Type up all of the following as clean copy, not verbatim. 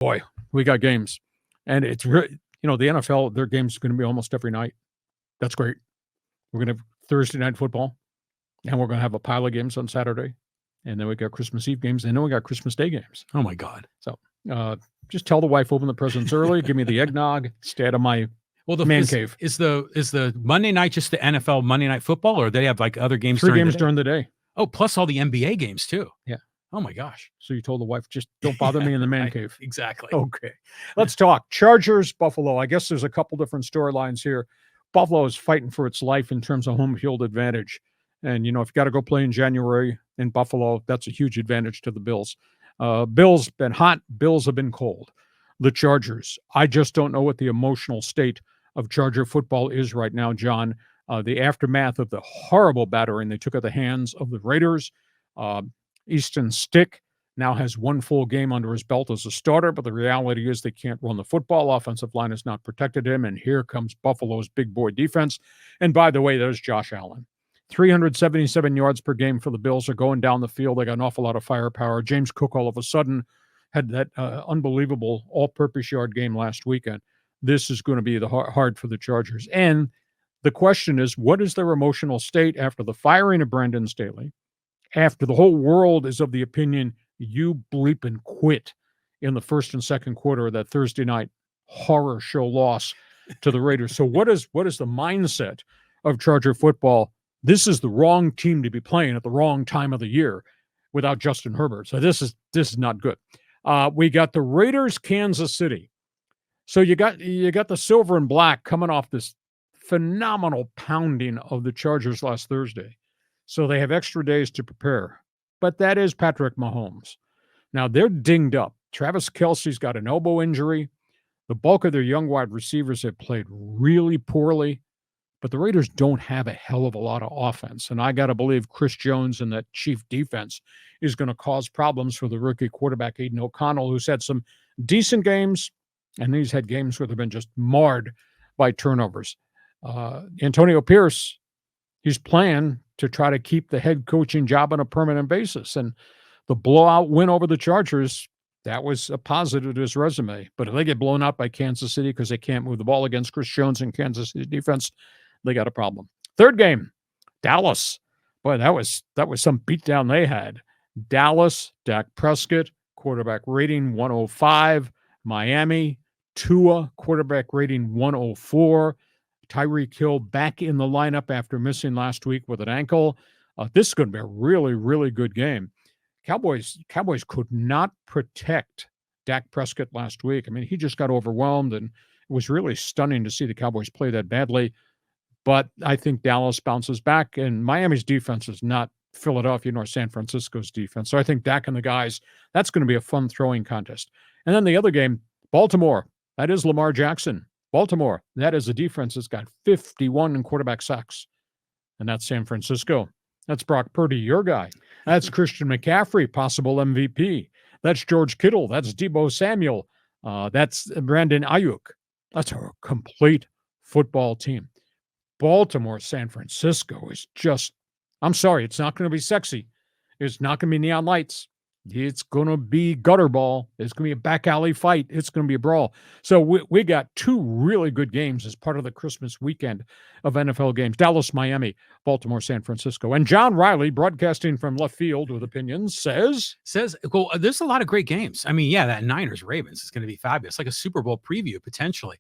boy, we got games. And it's really, the NFL, their games are going to be almost every night. That's great. We're going to have Thursday night football, and we're going to have a pile of games on Saturday. And then we got Christmas Eve games, and then we got Christmas Day games. Oh, my God. So just tell the wife, open the presents early, give me the eggnog, stay out of my man cave. Is the Monday night just the NFL Monday Night Football, or they have like other games? 3 games during the day. Oh, plus all the NBA games too. Yeah. Oh my gosh. So you told the wife, just don't bother me in the man cave. Exactly. Okay. Let's talk Chargers, Buffalo. I guess there's a couple different storylines here. Buffalo is fighting for its life in terms of home field advantage. And, if you got to go play in January in Buffalo, that's a huge advantage to the Bills. Bills been hot. Bills have been cold. The Chargers, I just don't know what the emotional state of Charger football is right now, John. The aftermath of the horrible battering they took at the hands of the Raiders. Easton Stick now has one full game under his belt as a starter, but the reality is they can't run the football. Offensive line has not protected him, and here comes Buffalo's big boy defense. And by the way, there's Josh Allen. 377 yards per game for the Bills are going down the field. They got an awful lot of firepower. James Cook all of a sudden had that unbelievable all-purpose yard game last weekend. This is going to be the hard for the Chargers. And the question is, what is their emotional state after the firing of Brandon Staley, after the whole world is of the opinion you bleep and quit in the first and second quarter of that Thursday night horror show loss to the Raiders? So what is the mindset of Charger football? This is the wrong team to be playing at the wrong time of the year without Justin Herbert. So this is not good. We got the Raiders, Kansas City. So you got the silver and black coming off this phenomenal pounding of the Chargers last Thursday. So they have extra days to prepare. But that is Patrick Mahomes. Now they're dinged up. Travis Kelce's got an elbow injury. The bulk of their young wide receivers have played really poorly. But the Raiders don't have a hell of a lot of offense. And I got to believe Chris Jones and that chief defense is going to cause problems for the rookie quarterback, Aiden O'Connell, who's had some decent games, and he's had games where they've been just marred by turnovers. Antonio Pierce, he's playing to try to keep the head coaching job on a permanent basis. And the blowout win over the Chargers, that was a positive to his resume. But if they get blown out by Kansas City because they can't move the ball against Chris Jones and Kansas City defense, they got a problem. Third game, Dallas. Boy, that was some beatdown they had. Dallas, Dak Prescott, quarterback rating 105. Miami, Tua, quarterback rating 104. Tyreek Hill back in the lineup after missing last week with an ankle. This is going to be a really, really good game. Cowboys could not protect Dak Prescott last week. I mean, he just got overwhelmed, and it was really stunning to see the Cowboys play that badly. But I think Dallas bounces back, and Miami's defense is not Philadelphia nor San Francisco's defense. So I think Dak and the guys, that's going to be a fun throwing contest. And then the other game, Baltimore. That is Lamar Jackson. Baltimore, that is a defense that's got 51 in quarterback sacks. And that's San Francisco. That's Brock Purdy, your guy. That's Christian McCaffrey, possible MVP. That's George Kittle. That's Deebo Samuel. That's Brandon Ayuk. That's a complete football team. Baltimore, San Francisco is just, I'm sorry, it's not going to be sexy. It's not going to be neon lights. It's going to be gutter ball. It's going to be a back alley fight. It's going to be a brawl. So we got two really good games as part of the Christmas weekend of NFL games. Dallas, Miami, Baltimore, San Francisco. And John Riley, broadcasting from left field with opinions, says, well, there's a lot of great games. I mean, yeah, that Niners-Ravens is going to be fabulous, like a Super Bowl preview, potentially.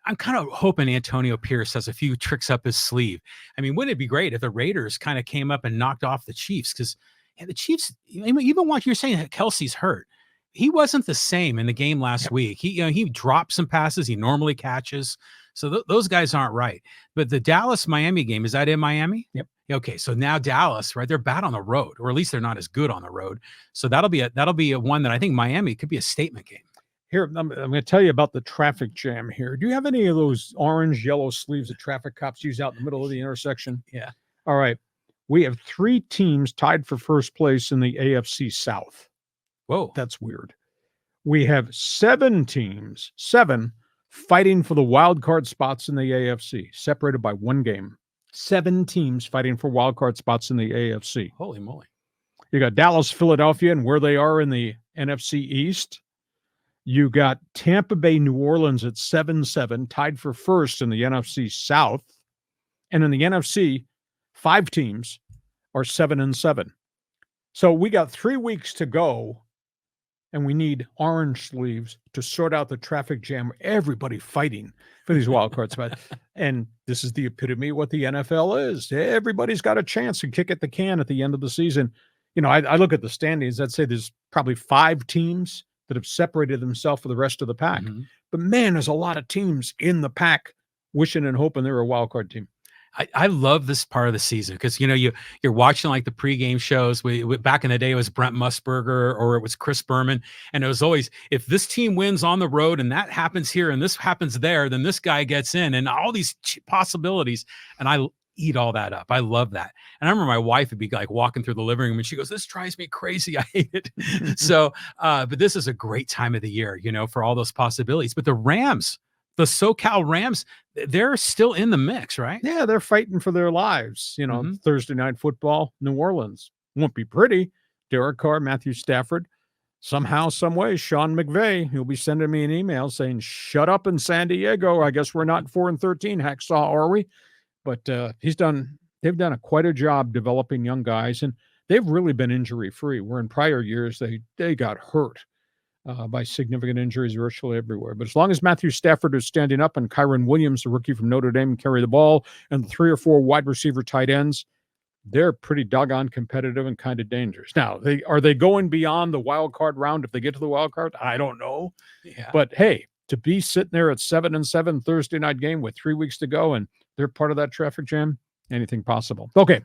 I'm kind of hoping Antonio Pierce has a few tricks up his sleeve. I mean, wouldn't it be great if the Raiders kind of came up and knocked off the Chiefs? Because the Chiefs, even what you're saying, that Kelsey's hurt. He wasn't the same in the game last week. He dropped some passes he normally catches. So those guys aren't right. But the Dallas-Miami game, is that in Miami? Yep. Okay, so now Dallas, right? They're bad on the road, or at least they're not as good on the road. So that'll be a one that I think Miami could be a statement game. Here, I'm going to tell you about the traffic jam here. Do you have any of those orange, yellow sleeves that traffic cops use out in the middle of the intersection? Yeah. All right. We have 3 teams tied for first place in the AFC South. Whoa. That's weird. We have 7 teams, 7, fighting for the wild card spots in the AFC, separated by 1 game. 7 teams fighting for wild card spots in the AFC. Holy moly. You got Dallas, Philadelphia, and where they are in the NFC East. You got Tampa Bay, New Orleans at 7-7, tied for first in the NFC South. And in the NFC, 5 teams are 7-7. So we got 3 weeks to go, and we need orange sleeves to sort out the traffic jam. Everybody fighting for these wild card spots. And this is the epitome of what the NFL is. Everybody's got a chance to kick at the can at the end of the season. I look at the standings. I'd say there's probably 5 teams that have separated themselves from the rest of the pack. Mm-hmm. But man, there's a lot of teams in the pack wishing and hoping they're a wild card team. I love this part of the season because you're watching like the pregame shows. We back in the day it was Brent Musburger or it was Chris Berman, and it was always, if this team wins on the road and that happens here and this happens there, then this guy gets in, and all these possibilities. And I eat all that up. I love that. And I remember my wife would be like walking through the living room and she goes, "This drives me crazy. I hate it." So, but this is a great time of the year, for all those possibilities. But the Rams, the SoCal Rams, they're still in the mix, right? Yeah, they're fighting for their lives. Thursday night football, New Orleans. Won't be pretty. Derek Carr, Matthew Stafford. Somehow, some way, Sean McVay, he'll be sending me an email saying, "Shut up in San Diego. I guess we're not 4-13, Hacksaw, are we?" But they've done quite a job developing young guys, and they've really been injury-free, where in prior years they got hurt by significant injuries virtually everywhere. But as long as Matthew Stafford is standing up and Kyron Williams, the rookie from Notre Dame, carry the ball, and 3 or 4 wide receiver tight ends, they're pretty doggone competitive and kind of dangerous. Now, are they going beyond the wild card round if they get to the wild card? I don't know. Yeah. But hey, to be sitting there at 7-7 Thursday night game with 3 weeks to go and they're part of that traffic jam, anything possible. Okay.